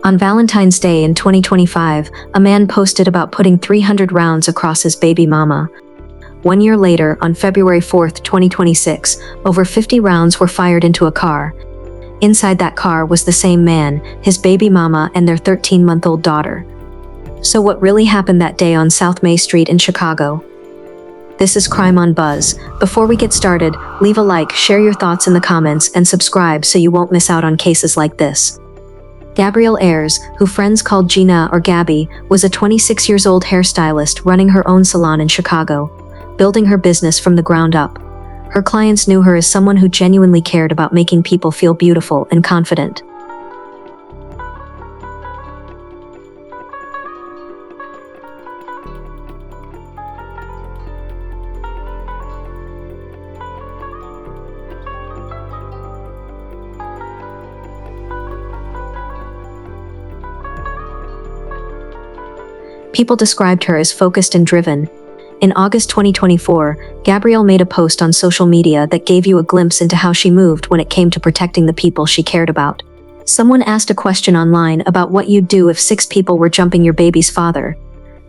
On Valentine's Day in 2025, a man posted about putting 300 rounds across his baby mama. 1 year later, on February 4, 2026, over 50 rounds were fired into a car. Inside that car was the same man, his baby mama, and their 13-month-old daughter. So what really happened that day on South May Street in Chicago? This is Crime on Buzz. Before we get started, leave a like, share your thoughts in the comments, and subscribe so you won't miss out on cases like this. Gabryel Ayres, who friends called Gina or Gabby, was a 26-year-old hairstylist running her own salon in Chicago, building her business from the ground up. Her clients knew her as someone who genuinely cared about making people feel beautiful and confident. People described her as focused and driven. In August 2024, Gabrielle made a post on social media that gave you a glimpse into how she moved when it came to protecting the people she cared about. Someone asked a question online about what you'd do if 6 people were jumping your baby's father.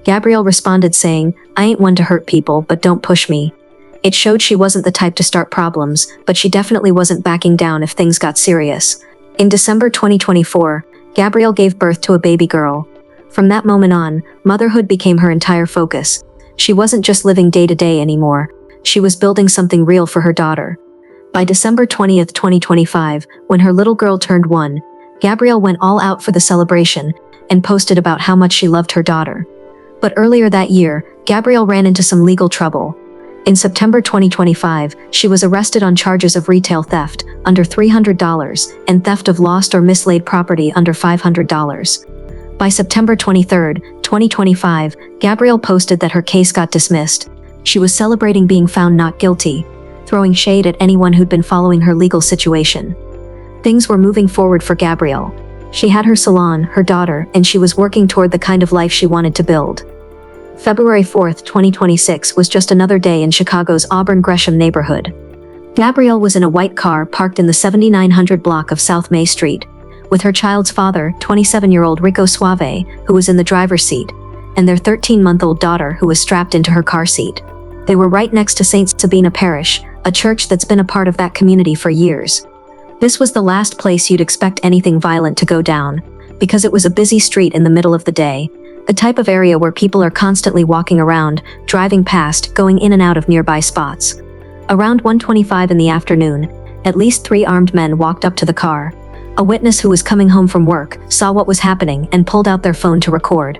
Gabrielle responded saying, "I ain't one to hurt people, but don't push me." It showed she wasn't the type to start problems, but she definitely wasn't backing down if things got serious. In December 2024, Gabrielle gave birth to a baby girl. From that moment on, motherhood became her entire focus. She wasn't just living day to day anymore. She was building something real for her daughter. By December 20th, 2025, when her little girl turned 1, Gabrielle went all out for the celebration and posted about how much she loved her daughter. But earlier that year, Gabrielle ran into some legal trouble. In September 2025, she was arrested on charges of retail theft, under $300, and theft of lost or mislaid property, under $500. By September 23, 2025, Gabrielle posted that her case got dismissed. She was celebrating being found not guilty, throwing shade at anyone who'd been following her legal situation. Things were moving forward for Gabrielle. She had her salon, her daughter, and she was working toward the kind of life she wanted to build. February 4, 2026 was just another day in Chicago's Auburn Gresham neighborhood. Gabrielle was in a white car parked in the 7900 block of South May Street, with her child's father, 27-year-old Rico Suave, who was in the driver's seat, and their 13-month-old daughter, who was strapped into her car seat. They were right next to St. Sabina Parish, a church that's been a part of that community for years. This was the last place you'd expect anything violent to go down, because it was a busy street in the middle of the day, the type of area where people are constantly walking around, driving past, going in and out of nearby spots. Around 1:25 in the afternoon, at least 3 armed men walked up to the car. A witness who was coming home from work saw what was happening and pulled out their phone to record.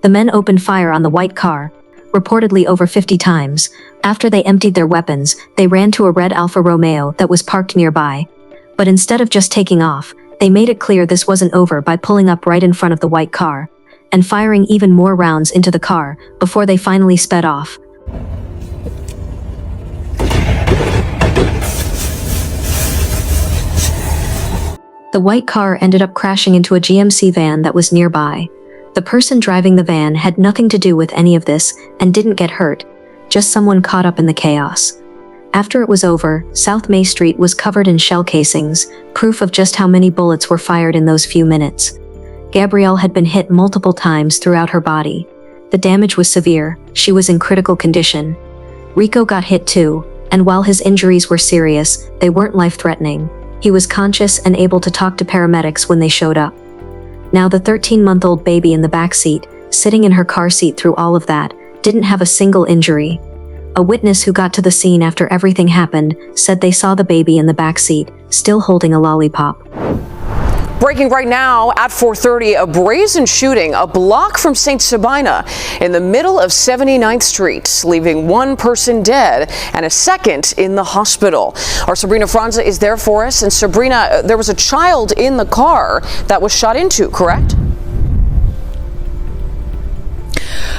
The men opened fire on the white car, reportedly over 50 times. After they emptied their weapons, they ran to a red Alfa Romeo that was parked nearby. But instead of just taking off, they made it clear this wasn't over by pulling up right in front of the white car and firing even more rounds into the car before they finally sped off. The white car ended up crashing into a GMC van that was nearby. The person driving the van had nothing to do with any of this and didn't get hurt, just someone caught up in the chaos. After it was over, South May Street was covered in shell casings, proof of just how many bullets were fired in those few minutes. Gabrielle had been hit multiple times throughout her body. The damage was severe. She was in critical condition. Rico got hit too, and while his injuries were serious, they weren't life-threatening. He was conscious and able to talk to paramedics when they showed up. Now the 13-month-old baby in the back seat, sitting in her car seat through all of that, didn't have a single injury. A witness who got to the scene after everything happened said they saw the baby in the back seat, still holding a lollipop. Breaking right now at 4:30, a brazen shooting a block from St. Sabina in the middle of 79th Street, leaving 1 person dead and a second in the hospital. Our Sabrina Franza is there for us. And Sabrina, there was a child in the car that was shot into, correct?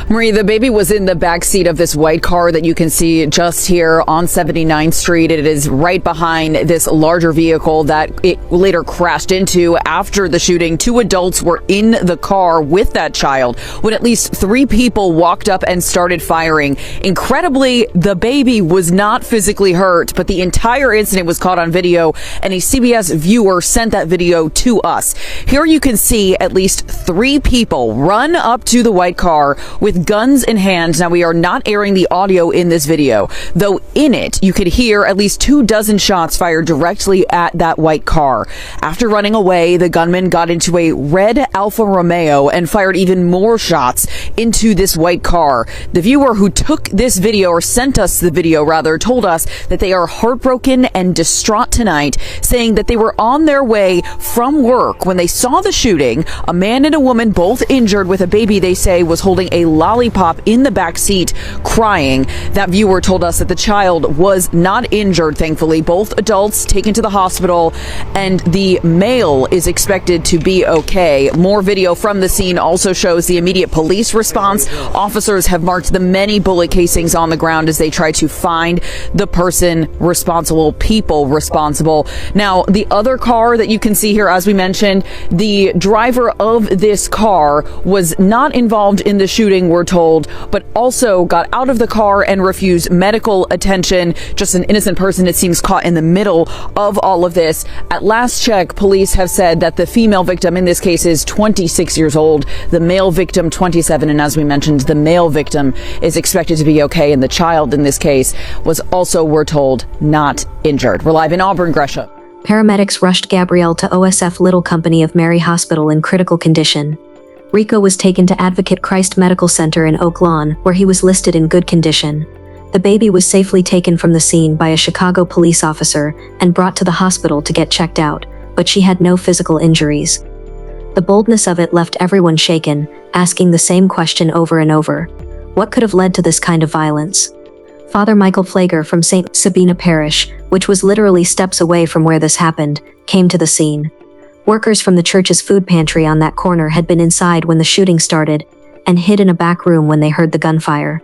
Marie, the baby was in the back seat of this white car that you can see just here on 79th Street. It is right behind this larger vehicle that it later crashed into after the shooting. 2 adults were in the car with that child when at least 3 people walked up and started firing. Incredibly, the baby was not physically hurt, but the entire incident was caught on video, and a CBS viewer sent that video to us. Here you can see at least 3 people run up to the white car with guns in hand. Now, we are not airing the audio in this video, though in it you could hear at least 24 shots fired directly at that white car. After running away, the gunman got into a red Alfa Romeo and fired even more shots into this white car. The viewer who took this video, or sent us the video rather, told us that they are heartbroken and distraught tonight, saying that they were on their way from work when they saw the shooting. A man and a woman, both injured, with a baby they say was holding a lollipop in the back seat, crying. That viewer told us that the child was not injured, thankfully. Both adults taken to the hospital, and the male is expected to be okay. More video from the scene also shows the immediate police response. Officers have marked the many bullet casings on the ground as they try to find the person responsible, people responsible. Now, the other car that you can see here, as we mentioned, the driver of this car was not involved in the shooting, we're told, but also got out of the car and refused medical attention. Just an innocent person, it seems, caught in the middle of all of this. At last check, police have said that the female victim in this case is 26 years old, the male victim 27, and as we mentioned, the male victim is expected to be okay, and the child in this case was also, we're told, not injured. We're live in Auburn, Gresham. Paramedics rushed Gabrielle to OSF Little Company of Mary Hospital in critical condition. Rico was taken to Advocate Christ Medical Center in Oak Lawn, where he was listed in good condition. The baby was safely taken from the scene by a Chicago police officer and brought to the hospital to get checked out, but she had no physical injuries. The boldness of it left everyone shaken, asking the same question over and over. What could have led to this kind of violence? Father Michael Flager from St. Sabina Parish, which was literally steps away from where this happened, came to the scene. Workers from the church's food pantry on that corner had been inside when the shooting started and hid in a back room when they heard the gunfire.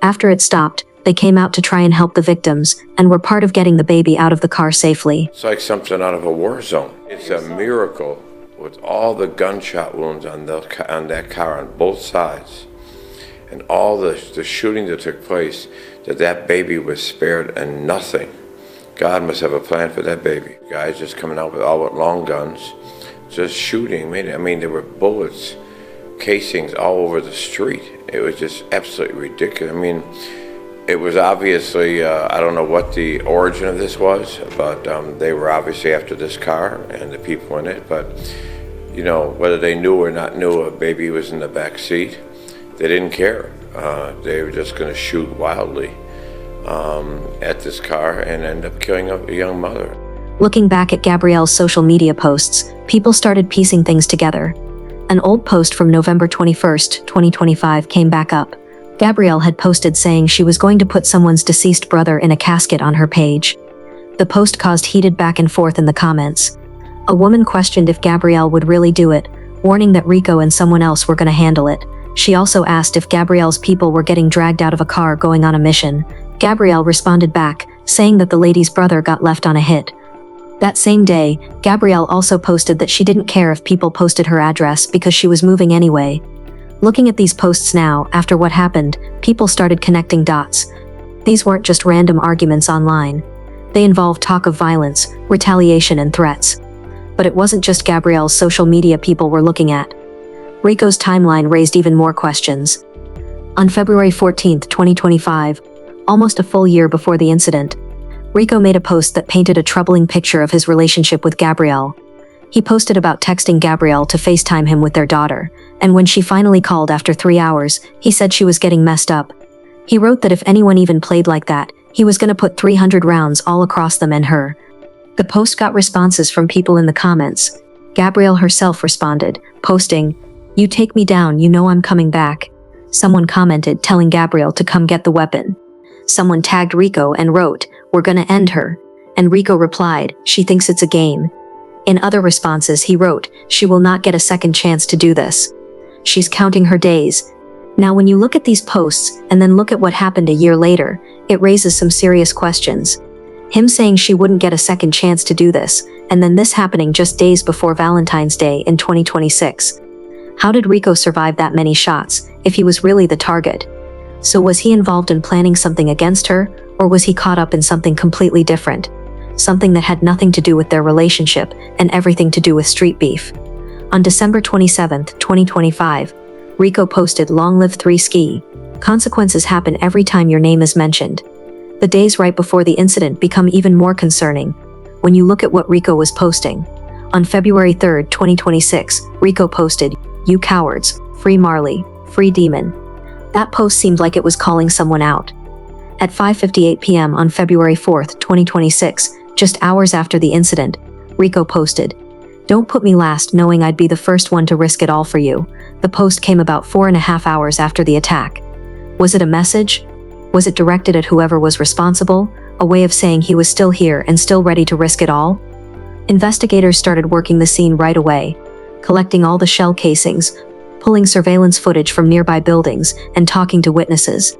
After it stopped, they came out to try and help the victims and were part of getting the baby out of the car safely. It's like something out of a war zone. It's a miracle with all the gunshot wounds on that car on both sides and all the shooting that took place, that baby was spared and nothing. God must have a plan for that baby. Guys just coming out with long guns, just shooting. I mean, there were bullets, casings all over the street. It was just absolutely ridiculous. I mean, it was obviously, I don't know what the origin of this was, but they were obviously after this car and the people in it. But, you know, whether they knew or not knew a baby was in the back seat, they didn't care. They were just going to shoot wildly at this car and end up killing a young mother. Looking back at Gabrielle's social media posts, people started piecing things together. An old post from November 21st, 2025 came back up. Gabrielle had posted saying she was going to put someone's deceased brother in a casket on her page. The post caused heated back and forth in the comments. A woman questioned if Gabrielle would really do it, warning that Rico and someone else were going to handle it. She also asked if Gabrielle's people were getting dragged out of a car going on a mission. Gabrielle responded back, saying that the lady's brother got left on a hit. That same day, Gabrielle also posted that she didn't care if people posted her address because she was moving anyway. Looking at these posts now, after what happened, people started connecting dots. These weren't just random arguments online. They involved talk of violence, retaliation, and threats. But it wasn't just Gabrielle's social media people were looking at. Rico's timeline raised even more questions. On February 14, 2025, almost a full year before the incident, Rico made a post that painted a troubling picture of his relationship with Gabrielle. He posted about texting Gabrielle to FaceTime him with their daughter, and when she finally called after 3 hours, he said she was getting messed up. He wrote that if anyone even played like that, he was going to put 300 rounds all across them and her. The post got responses from people in the comments. Gabrielle herself responded, posting, "You take me down, you know I'm coming back." Someone commented telling Gabrielle to come get the weapon. Someone tagged Rico and wrote, "We're gonna end her." And Rico replied, "She thinks it's a game." In other responses he wrote, "She will not get a second chance to do this. She's counting her days." Now, when you look at these posts and then look at what happened a year later, it raises some serious questions. Him saying she wouldn't get a second chance to do this, and then this happening just days before Valentine's Day in 2026. How did Rico survive that many shots, if he was really the target? So was he involved in planning something against her, or was he caught up in something completely different? Something that had nothing to do with their relationship, and everything to do with street beef. On December 27, 2025, Rico posted, "Long live 3ski. Consequences happen every time your name is mentioned." The days right before the incident become even more concerning when you look at what Rico was posting. On February 3, 2026, Rico posted, "You cowards, free Marley, free Demon." That post seemed like it was calling someone out. At 5:58 p.m. on February 4, 2026, just hours after the incident, Rico posted, "Don't put me last knowing I'd be the first one to risk it all for you." The post came about 4.5 hours after the attack. Was it a message? Was it directed at whoever was responsible? A way of saying he was still here and still ready to risk it all? Investigators started working the scene right away, collecting all the shell casings, pulling surveillance footage from nearby buildings, and talking to witnesses.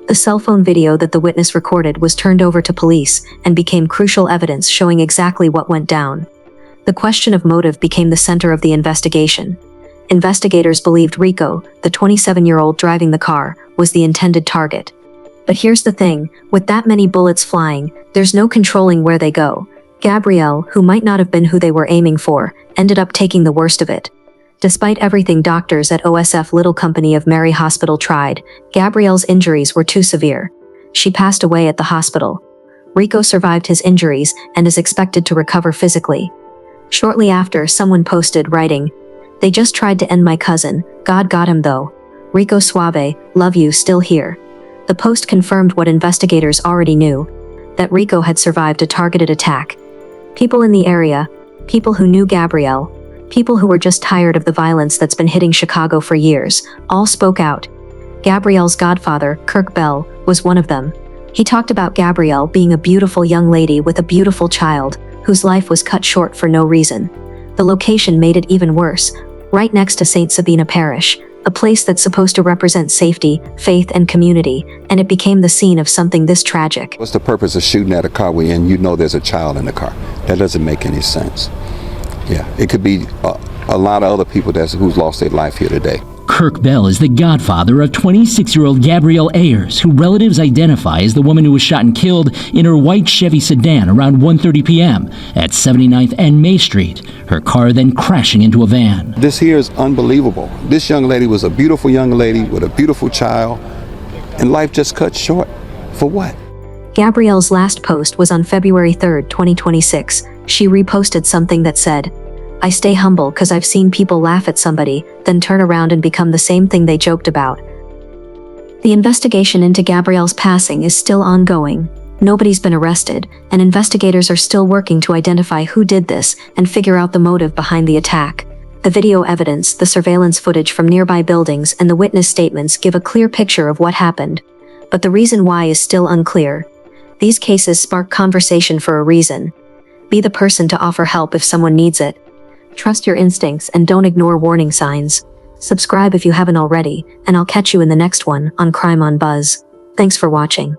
The cell phone video that the witness recorded was turned over to police and became crucial evidence showing exactly what went down. The question of motive became the center of the investigation. Investigators believed Rico, the 27-year-old driving the car, was the intended target. But here's the thing, with that many bullets flying, there's no controlling where they go. Gabrielle, who might not have been who they were aiming for, ended up taking the worst of it. Despite everything doctors at OSF Little Company of Mary Hospital tried, Gabrielle's injuries were too severe. She passed away at the hospital. Rico survived his injuries and is expected to recover physically. Shortly after, someone posted, writing, "They just tried to end my cousin, God got him though. Rico Suave, love you, still here." The post confirmed what investigators already knew, that Rico had survived a targeted attack. People in the area, people who knew Gabrielle, people who were just tired of the violence that's been hitting Chicago for years, all spoke out. Gabrielle's godfather, Kirk Bell, was one of them. He talked about Gabrielle being a beautiful young lady with a beautiful child, whose life was cut short for no reason. The location made it even worse, right next to St. Sabina Parish, a place that's supposed to represent safety, faith, and community, and it became the scene of something this tragic. What's the purpose of shooting at a car when you know there's a child in the car? That doesn't make any sense. Yeah, it could be a lot of other people who's lost their life here today. Kirk Bell is the godfather of 26-year-old Gabryel Ayres, who relatives identify as the woman who was shot and killed in her white Chevy sedan around 1:30 p.m. at 79th and May Street, her car then crashing into a van. This here is unbelievable. This young lady was a beautiful young lady with a beautiful child, and life just cut short. For what? Gabrielle's last post was on February 3, 2026. She reposted something that said, "I stay humble because I've seen people laugh at somebody, then turn around and become the same thing they joked about." The investigation into Gabrielle's passing is still ongoing. Nobody's been arrested, and investigators are still working to identify who did this and figure out the motive behind the attack. The video evidence, the surveillance footage from nearby buildings, and the witness statements give a clear picture of what happened. But the reason why is still unclear. These cases spark conversation for a reason. Be the person to offer help if someone needs it. Trust your instincts and don't ignore warning signs. Subscribe if you haven't already, and I'll catch you in the next one on Crime on Buzz. Thanks for watching.